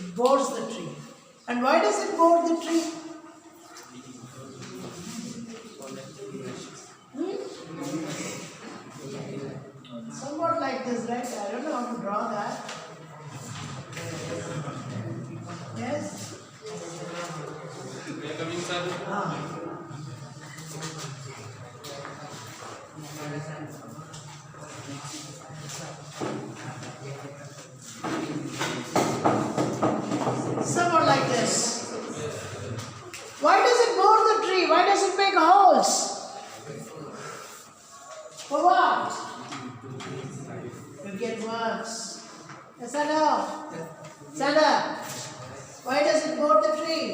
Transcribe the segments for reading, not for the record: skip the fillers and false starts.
It bores the tree. And why does it bore the tree? Somewhat like this, right? I don't know how to draw that. Yes? Somewhat like this. Why does it bore the tree? Why does it make holes? For what? To get worms. Yes or no? Sandra, why does it bore the tree?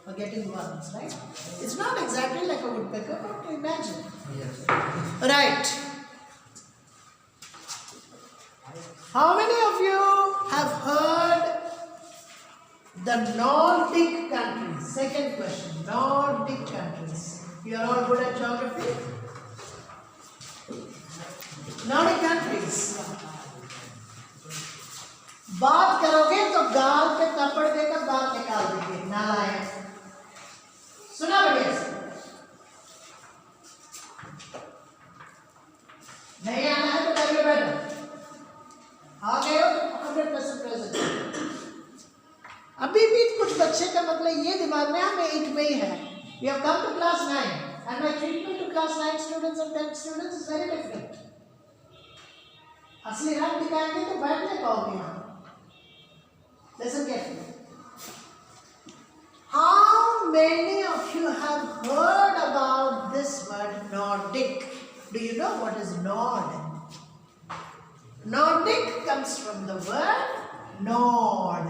For getting worms, right? It's not exactly like a woodpecker, but imagine. Yes. Right. How many of you have heard the Nordic countries? Second question. Nordic countries. You are all good at geography? Nordic countries. बात करोगे तो गाल पे थप्पड़ देकर बात निकाल देंगे नालायक सुना बढ़िया से नहीं आना है तो घर में बैठो आ गए हो 100% प्रेजेंट अभी भी कुछ बच्चे का मतलब ये दिमाग में हम 8 में ही है we have come to class 9 and my treatment to class 9 students and 10 students is very different असली रंग दिखाएंगे तो बैठ नहीं पाओगे यहाँ Listen carefully. How many of you have heard about this word Nordic? Do you know what is Nord? Nordic comes from the word Nord.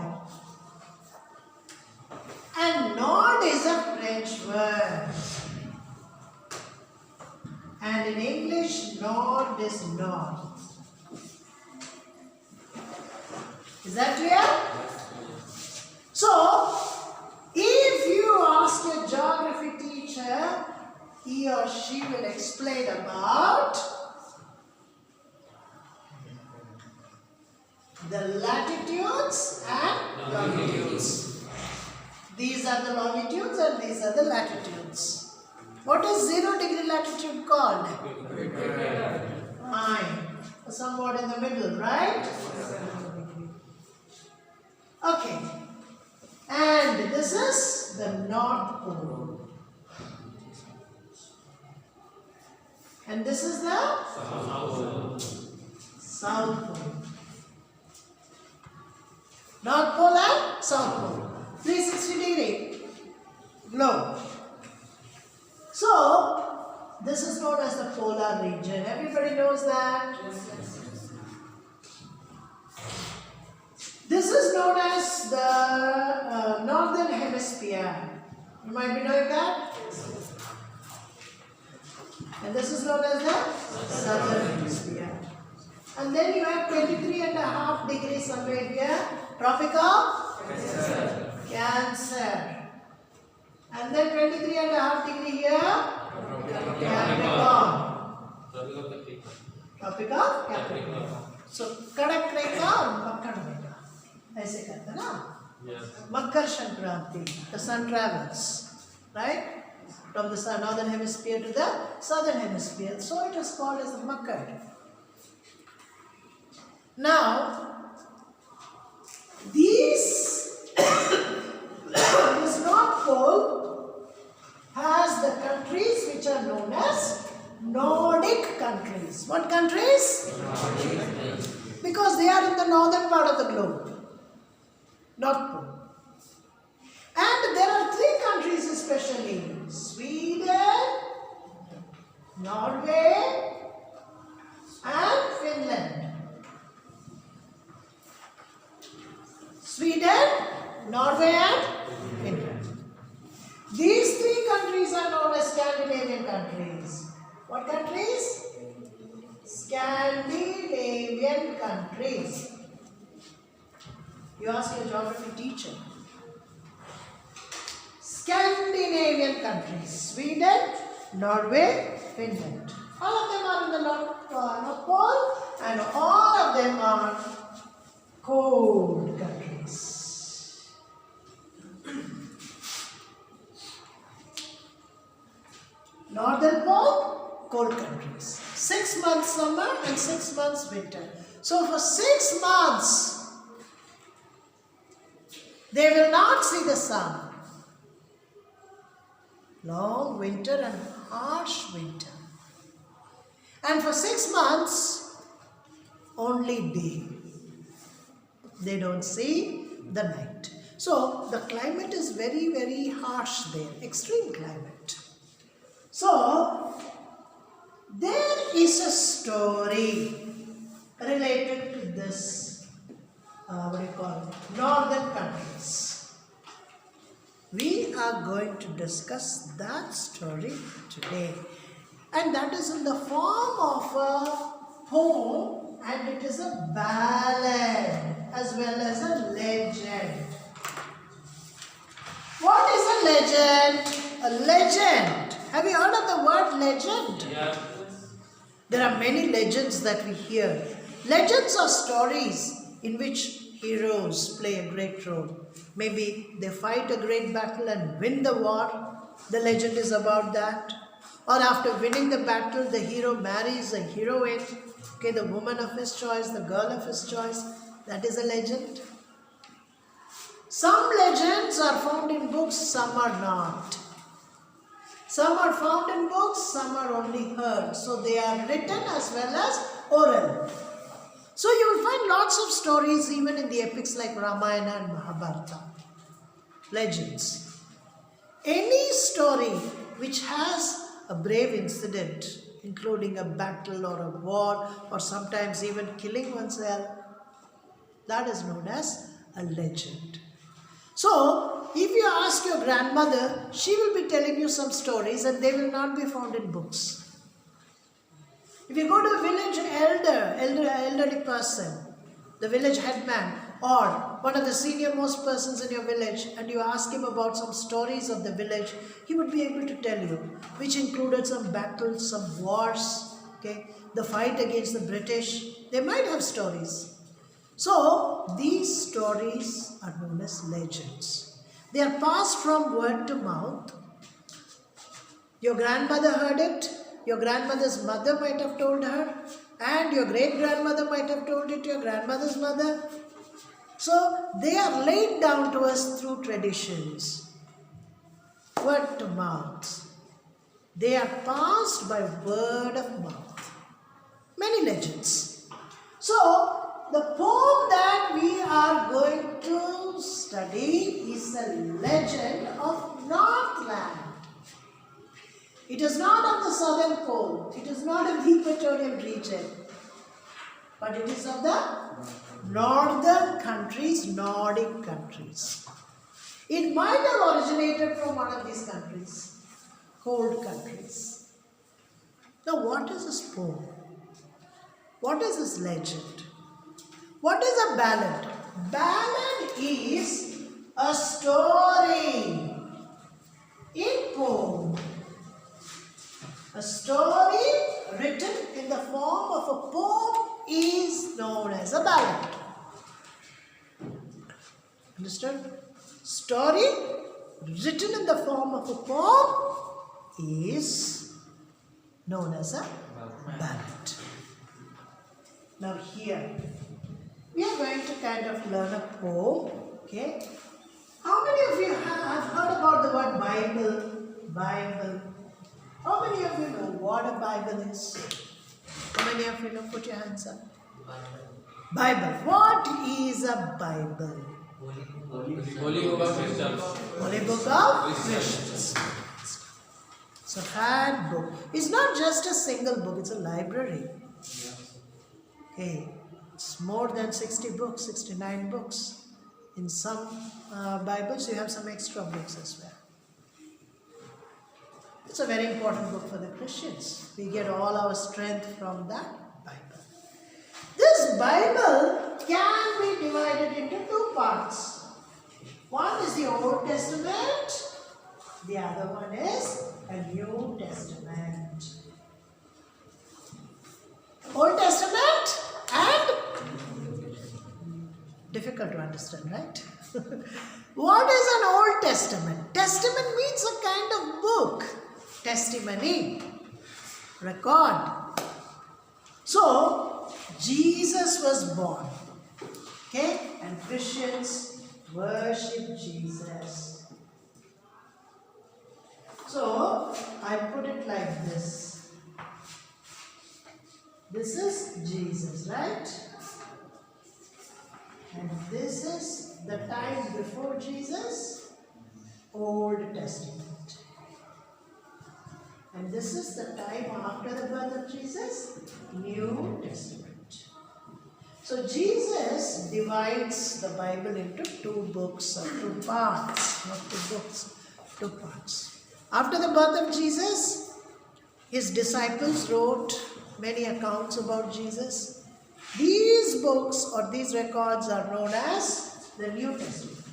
And Nord is a French word. And in English, Nord is north. Is that clear? So, if you ask your geography teacher, he or she will explain about the latitudes and longitudes. These are the longitudes and these are the latitudes. What is 0 degree latitude called? Fine. Somewhat in the middle, right? Okay. And this is the North Pole. And this is the South Pole. North Pole and South Pole. 360 degree globe. So, this is known as the polar region. Everybody knows that? This is known as the northern hemisphere. You might be knowing that. And this is known as the southern hemisphere. And then you have 23.5 degrees somewhere here. Tropic of Cancer. And then 23.5 degree here. Capricorn. Tropic of Capricorn. So, Kadak Rekha और Makkar Rekha. ऐसे कहते हैं ना? Makar Shankranti. The sun travels, right? From the northern hemisphere to the southern hemisphere. So it is called as the Makar. Now, this North Pole has the countries which are known as Nordic countries. What countries? Because they are in the northern part of the globe. North Pole. And there are 3 countries especially. Sweden, Norway and Finland. Sweden, Norway and Finland. These 3 countries are known as Scandinavian countries. What countries? Scandinavian countries. You ask your geography teacher. Scandinavian countries. Sweden, Norway, Finland. All of them are in the North Pole and all of them are summer and 6 months winter. So for 6 months, they will not see the sun. Long winter and harsh winter. And for 6 months, only day. They don't see the night. So the climate is very, very harsh there, extreme climate. So there is a story related to this, northern countries. We are going to discuss that story today. And that is in the form of a poem, and it is a ballad as well as a legend. What is a legend? A legend. Have you heard of the word legend? Yeah. There are many legends that we hear. Legends are stories in which heroes play a great role. Maybe they fight a great battle and win the war. The legend is about that. Or after winning the battle, the hero marries a heroine. Okay, the woman of his choice, the girl of his choice. That is a legend. Some legends are found in books, some are not. Some are found in books, some are only heard. So they are written as well as oral. So you will find lots of stories even in the epics like Ramayana and Mahabharata. Legends. Any story which has a brave incident, including a battle or a war, or sometimes even killing oneself, that is known as a legend. So, if you ask your grandmother, she will be telling you some stories and they will not be found in books. If you go to a village elderly person, the village headman, or one of the senior most persons in your village, and you ask him about some stories of the village, he would be able to tell you, which included some battles, some wars, okay, the fight against the British. They might have stories. So, these stories are known as legends. They are passed from word to mouth. Your grandmother heard it, your grandmother's mother might have told her, and your great-grandmother might have told it to your grandmother's mother. So, they are laid down to us through traditions, word to mouth. They are passed by word of mouth. Many legends. So, the poem that we are going to study is a legend of Northland. It is not of the southern pole. It is not of the equatorial region. But it is of the northern countries, Nordic countries. It might have originated from one of these countries, cold countries. Now, what is this poem? What is this legend? What is a ballad? Ballad is a story in poem. A story written in the form of a poem is known as a ballad. Understand? Story written in the form of a poem is known as a ballad. Now here, we are going to kind of learn a poem, okay? How many of you have heard about the word Bible? Bible. How many of you know what a Bible is? How many of you know? Put your hands up. Bible. What is a Bible? Holy Book of Christians. Holy Book of Christians. It's a fat book. It's not just a single book, it's a library. Okay. It's more than 60 books, 69 books. In some Bibles, you have some extra books as well. It's a very important book for the Christians. We get all our strength from that Bible. This Bible can be divided into two parts. One is the Old Testament. The other one is a New Testament. Old Testament and difficult to understand, right? What is an Old Testament? Testament means a kind of book. Testimony. Record. So, Jesus was born. Okay? And Christians worship Jesus. So, I put it like this. This is Jesus, right? And this is the time before Jesus, Old Testament. And this is the time after the birth of Jesus, New Testament. So Jesus divides the Bible into two books or two parts, not two books, two parts. After the birth of Jesus, his disciples wrote many accounts about Jesus. These books or these records are known as the New Testament.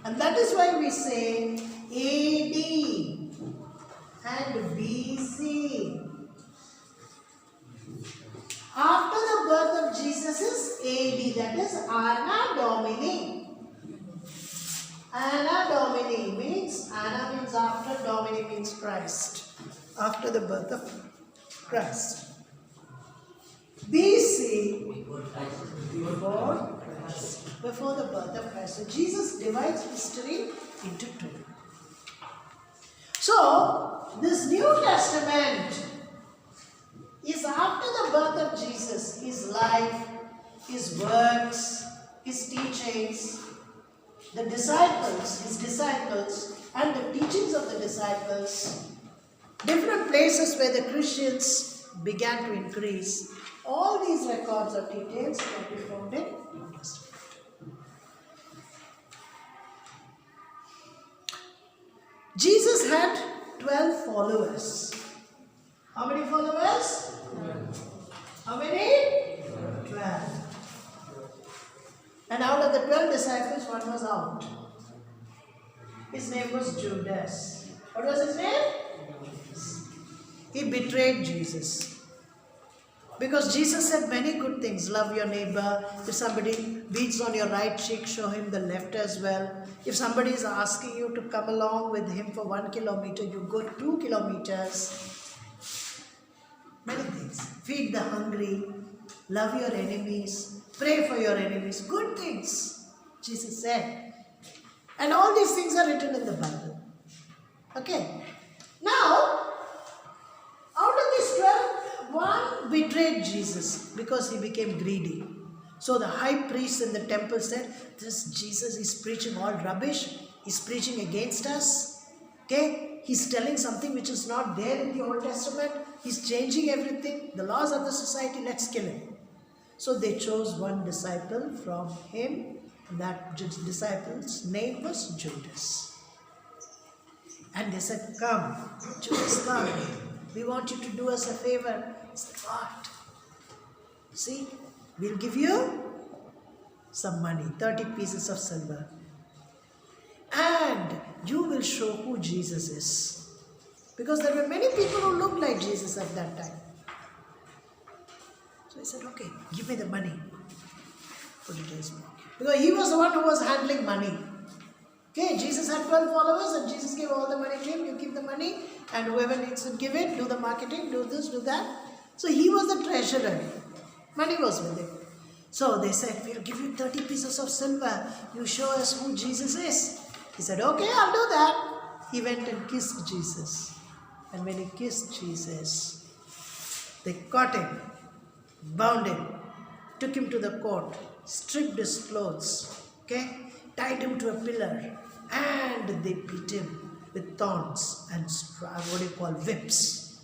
And that is why we say AD and BC. After the birth of Jesus is AD, that is Anno Domini. Anno Domini means, Anna means after, Domini means Christ. After the birth of Christ. BC, before Christ. Before the birth of Christ. So Jesus divides history into two. So, this New Testament is after the birth of Jesus, his life, his works, his teachings, the disciples, his disciples, and the teachings of the disciples, different places where the Christians began to increase. All these records or details can be found in New Testament. Jesus had 12 followers. How many followers? 12. How many? 12. And out of the 12 disciples, one was out. His name was Judas. What was his name? He betrayed Jesus. Because Jesus said many good things. Love your neighbor. If somebody beats on your right cheek, show him the left as well. If somebody is asking you to come along with him for 1 kilometer, you go 2 kilometers. Many things. Feed the hungry. Love your enemies. Pray for your enemies. Good things, Jesus said. And all these things are written in the Bible. Okay. Now, out of these 12, one betrayed Jesus because he became greedy. So the high priest in the temple said, this Jesus is preaching all rubbish. He's preaching against us. Okay? He's telling something which is not there in the Old Testament. He's changing everything. The laws of the society, let's kill him. So they chose one disciple from him. And that disciple's name was Judas. And they said, come, Judas, come. We want you to do us a favor. He said, what? See, we'll give you some money, 30 pieces of silver. And you will show who Jesus is. Because there were many people who looked like Jesus at that time. So he said, okay, give me the money. Put it in his pocket. Because he was the one who was handling money. Okay, Jesus had 12 followers and Jesus gave all the money to him. You give the money and whoever needs to give it, do the marketing, do this, do that. So he was the treasurer. Money was with him. So they said, we'll give you 30 pieces of silver. You show us who Jesus is. He said, okay, I'll do that. He went and kissed Jesus. And when he kissed Jesus, they caught him, bound him, took him to the court, stripped his clothes, okay, tied him to a pillar, and they beat him with thorns and whips.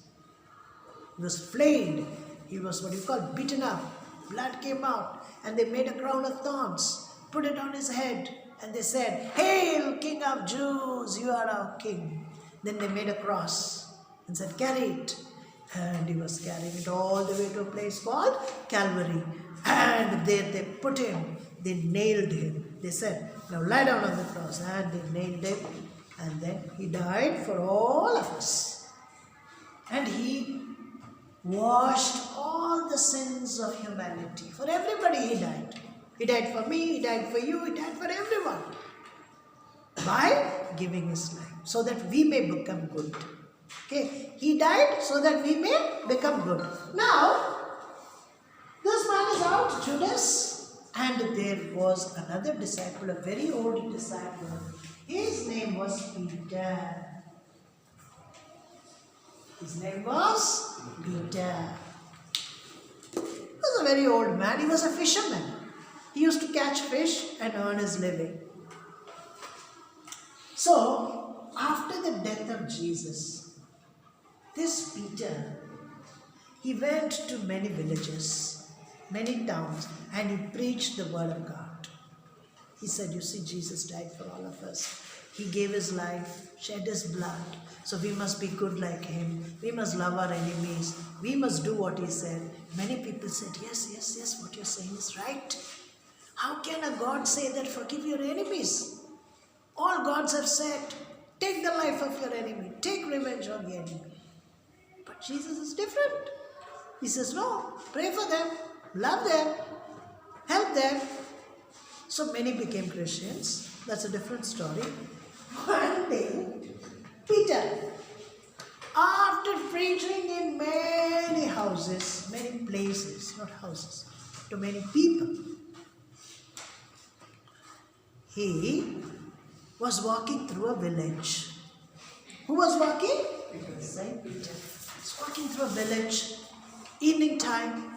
He was flayed. He was beaten up. Blood came out, and they made a crown of thorns, put it on his head, and they said, "Hail, King of Jews, you are our king." Then they made a cross and said, "Carry it." And he was carrying it all the way to a place called Calvary. And there they put him, they nailed him. They said, "Now lie down on the cross." And they nailed him. And then he died for all of us. And he washed all the sins of humanity. For everybody he died. He died for me, he died for you, he died for everyone. By giving his life. So that we may become good. Okay, he died so that we may become good. Now, And there was another disciple, a very old disciple. His name was Peter. His name was Peter. He was a very old man. He was a fisherman. He used to catch fish and earn his living. So, after the death of Jesus, this Peter, he went to many villages, many towns, and he preached the word of God. He said, you see, Jesus died for all of us. He gave his life, shed his blood. So we must be good like him. We must love our enemies. We must do what he said. Many people said, yes, what you're saying is right. How can a God say that forgive your enemies? All gods have said, take the life of your enemy. Take revenge on the enemy. But Jesus is different. He says, no, pray for them, love them, help them. So many became Christians. That's a different story. One day, Peter, after preaching in many houses, many places, not houses, to many people, he was walking through a village. Who was walking? Saint Peter. He was walking through a village, evening time,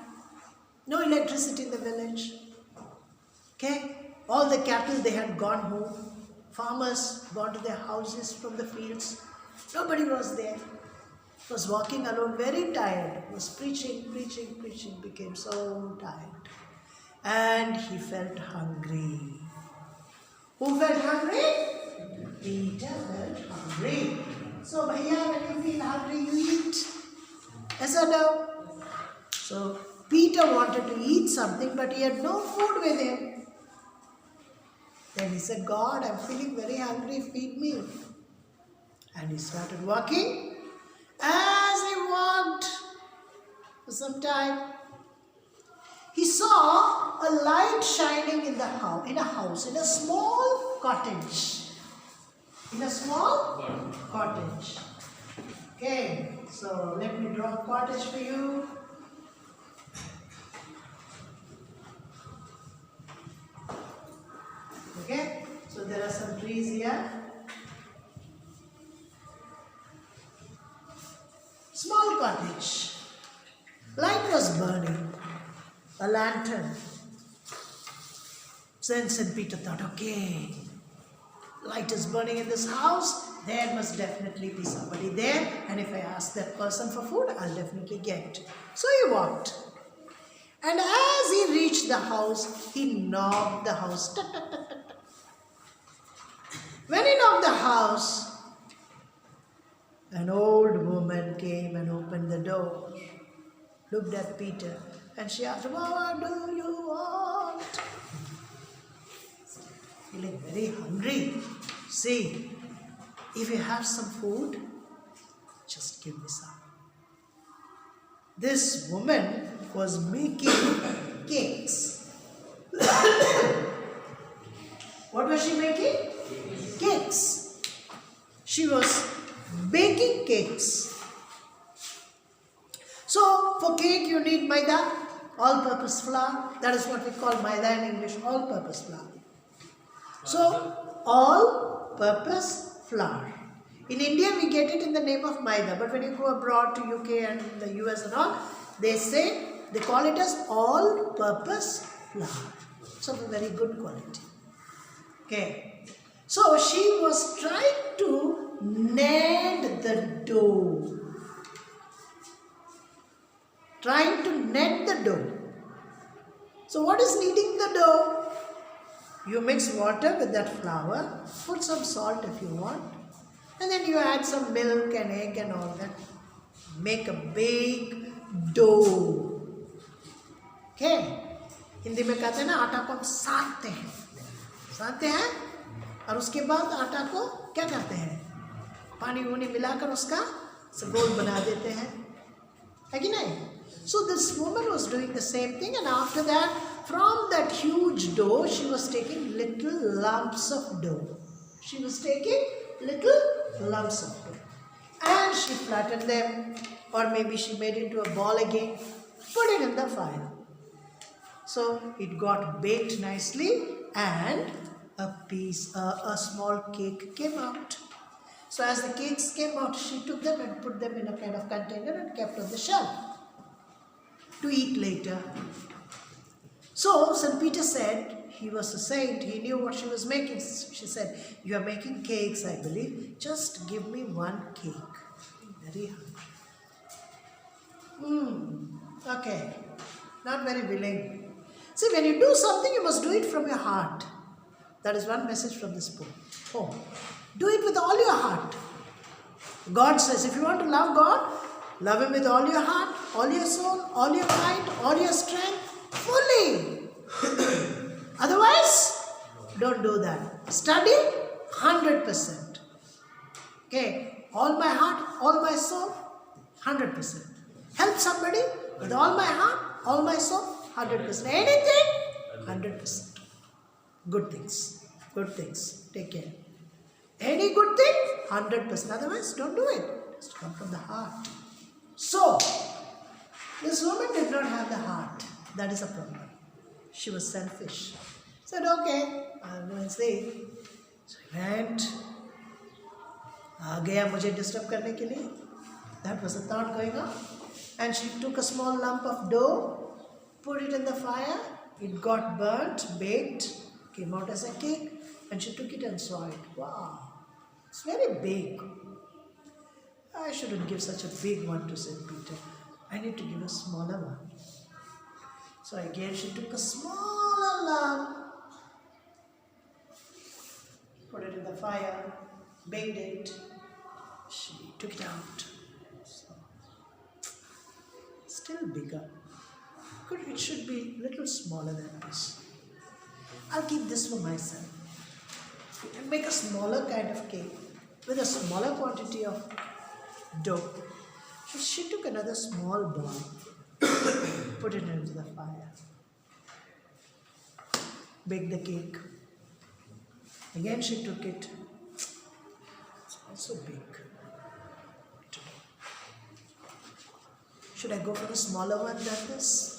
no electricity in the village. Okay? All the cattle, they had gone home. Farmers gone to their houses from the fields. Nobody was there. He was walking alone, very tired. He was preaching, became so tired. And he felt hungry. Who felt hungry? Peter felt hungry. So, bhaiya, when you feel hungry, you eat. Yes or no? So, Peter wanted to eat something, but he had no food with him. Then he said, God, I'm feeling very hungry, feed me. And he started walking. As he walked for some time, he saw a light shining in a house, in a small cottage. In a small cottage. Okay, so let me draw a cottage for you. Okay, so there are some trees here. Small cottage. Light was burning. A lantern. Then St. Peter thought, okay, light is burning in this house. There must definitely be somebody there. And if I ask that person for food, I'll definitely get. So he walked. And as he reached the house, he knocked the house. Tuck, tuck, tuck, tuck. When he knocked the house, an old woman came and opened the door, looked at Peter, and she asked, what do you want? Feeling very hungry. See, if you have some food, just give me some. This woman was making cakes. What was she making? Cakes. She was baking cakes. So, for cake you need maida, all-purpose flour. That is what we call maida in English, all-purpose flour. So, all-purpose flour. In India, we get it in the name of maida, but when you go abroad to UK and the US and all, they call it as all-purpose flour. So, of a very good quality. Okay. So, she was trying to knead the dough. Trying to knead the dough. So, what is kneading the dough? You mix water with that flour, put some salt if you want, and then you add some milk and egg and all that. Make a big dough. Okay? Hindi में कहते हैं ना आटा को हम सानते हैं और उसके बाद आटा को क्या करते हैं पानी वानी मिलाकर उसका गोल बना देते हैं है कि नहीं so this woman was doing the same thing and after that from that huge dough she was taking little lumps of dough and she flattened them or maybe she made it into a ball again put it in the fire. So it got baked nicely and a small cake came out. So as the cakes came out, she took them and put them in a kind of container and kept on the shelf to eat later. So St. Peter said, he was a saint, he knew what she was making. She said, you are making cakes, I believe. Just give me one cake. Very hungry. Okay. Not very willing. See, when you do something, you must do it from your heart. That is one message from this poem. Do it with all your heart. God says, if you want to love God, love Him with all your heart, all your soul, all your mind, all your strength, fully. Otherwise, don't do that. Study 100%. Okay, all my heart, all my soul, 100%. Help somebody with all my heart, all my soul, 100%. Anything, 100%. Good things. Good things. Take care. Any good thing, 100%. Otherwise, don't do it. Just come from the heart. So, this woman did not have the heart. That is a problem. She was selfish. Said, okay, I'll go and see. So he went. आ गया मुझे disturb करने के लिए. That was the thought going on. And she took a small lump of dough, put it in the fire. It got burnt, baked, came out as a cake, and she took it and saw it. Wow, it's very big. I shouldn't give such a big one to St. Peter. I need to give a smaller one. So again she took a smaller lump, put it in the fire, baked it. She took it out. So, still bigger. It should be a little smaller than this. I'll keep this for myself. And make a smaller kind of cake with a smaller quantity of dough. So she took another small ball, put it into the fire, baked the cake. Again she took it. It's also big. Should I go for the smaller one than this?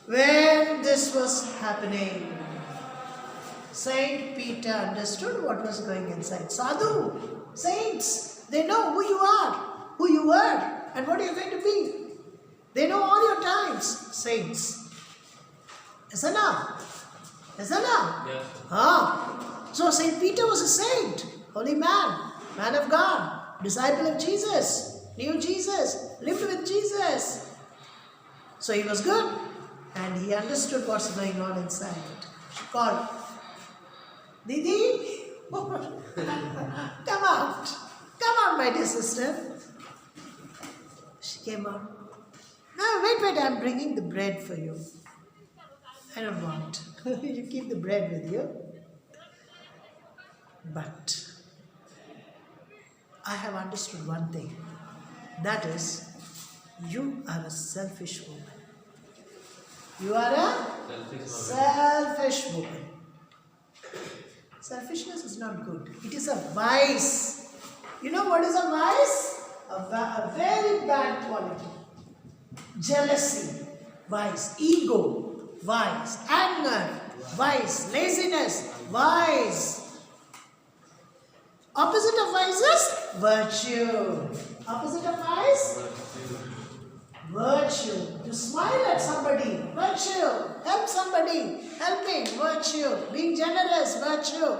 When this was happening, Saint Peter understood what was going inside. Sadhu, saints, they know who you are, who you were, and what you're going to be. They know all your times, saints. Is that now? Is that now? Yes. So Saint Peter was a saint, holy man, man of God, disciple of Jesus, knew Jesus, lived with Jesus. So he was good. And he understood what's going on inside. She called, Didi, come out. Come out, my dear sister. She came out. No, wait, I'm bringing the bread for you. I don't want. You keep the bread with you. But I have understood one thing. That is, you are a selfish woman. You are a selfish woman. Selfishness is not good. It is a vice. You know what is a vice? A very bad quality. Jealousy, vice. Ego, vice. Anger, vice. Laziness, vice. Opposite of vice is virtue. Opposite of vice? Virtue. To smile at somebody, virtue. Help somebody, helping, virtue. Being generous, virtue.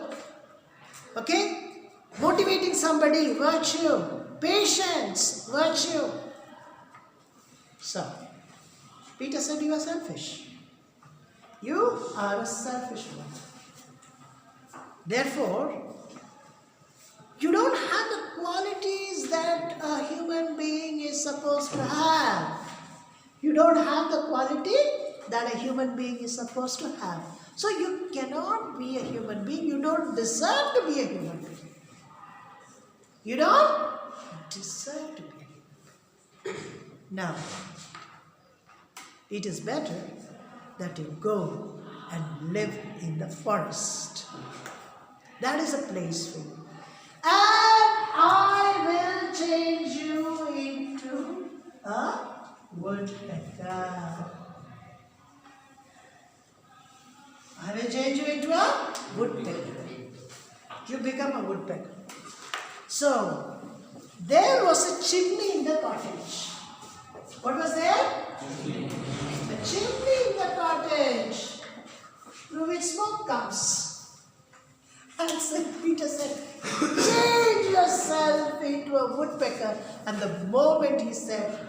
Okay? Motivating somebody, virtue. Patience, virtue. So, Peter said you are selfish. You are a selfish one. Therefore, you don't have the qualities that a human being is supposed to have. You don't have the quality that a human being is supposed to have. So you cannot be a human being. You don't deserve to be a human being. You don't deserve to be a human being. Now, it is better that you go and live in the forest. That is a place for you. And I will change you into a woodpecker. woodpecker. You become a woodpecker. So, there was a chimney in the cottage. What was there? A chimney in the cottage through which smoke comes. And St. Peter said, change yourself into a woodpecker. And the moment he said,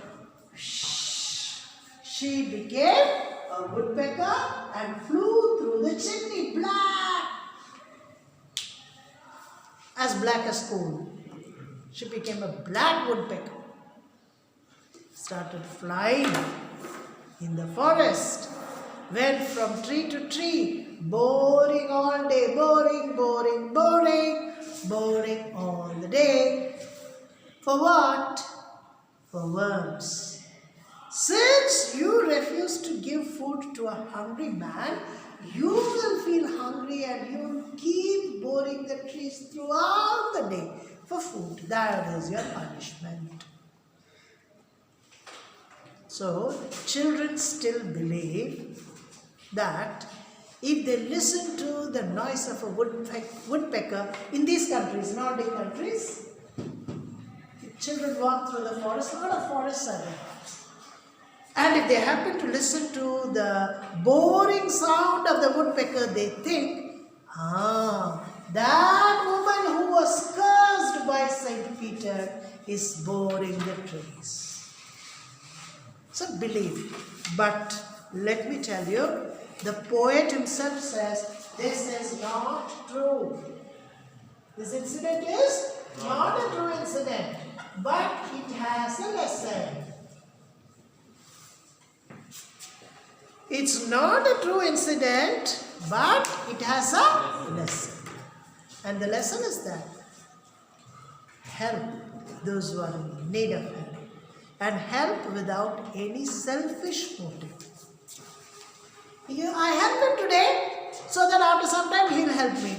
shh, she became a woodpecker and flew through the chimney, black as coal. She became a black woodpecker. Started flying in the forest. Went from tree to tree, boring all day, boring all the day. For what? For worms. Since you refuse to give food to a hungry man, you will feel hungry and you will keep boring the trees throughout the day for food. That is your punishment. So, children still believe that if they listen to the noise of a woodpecker in these countries, Nordic countries, if children walk through the forest, a lot of forests are there. And if they happen to listen to the boring sound of the woodpecker, they think, that woman who was cursed by St. Peter is boring the trees. So believe. But let me tell you, the poet himself says, this is not true. This incident is not a true incident, but it has a lesson. It's not a true incident, but it has a lesson. And the lesson is that help those who are in need of help. And help without any selfish motive. I help him today so that after some time he'll help me.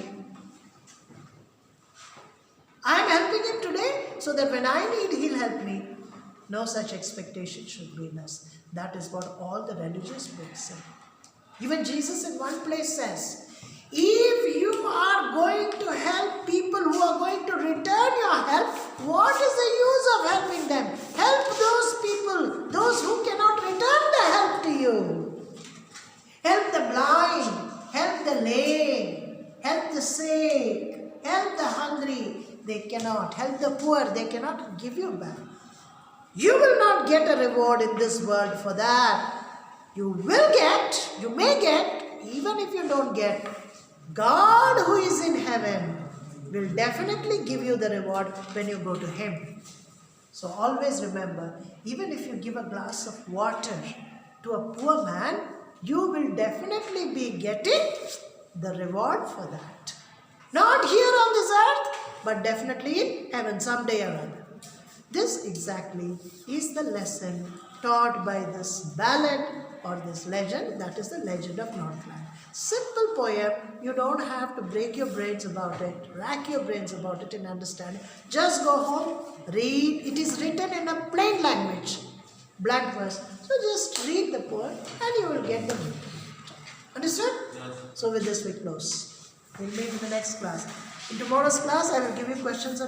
I am helping him today so that when I need he'll help me. No such expectation should be in us. That is what all the religious books say. Even Jesus in one place says, if you are going to help people who are going to return your help, what is the use of helping them? Help those people, those who cannot return the help to you. Help the blind, help the lame, help the sick, help the hungry. They cannot. Help the poor, they cannot give you back. You will not get a reward in this world for that. You will get, you may get, even if you don't get, God who is in heaven will definitely give you the reward when you go to Him. So always remember, even if you give a glass of water to a poor man, you will definitely be getting the reward for that. Not here on this earth, but definitely in heaven someday or other. This exactly is the lesson taught by this ballad or this legend, that is the legend of Northland. Simple poem, you don't have to break your brains about it, rack your brains about it and understand it. Just go home, read. It is written in a plain language, blank verse. So just read the poem and you will get the meaning. Understood? Yes. So with this we close. We'll meet in the next class. In tomorrow's class, I will give you questions on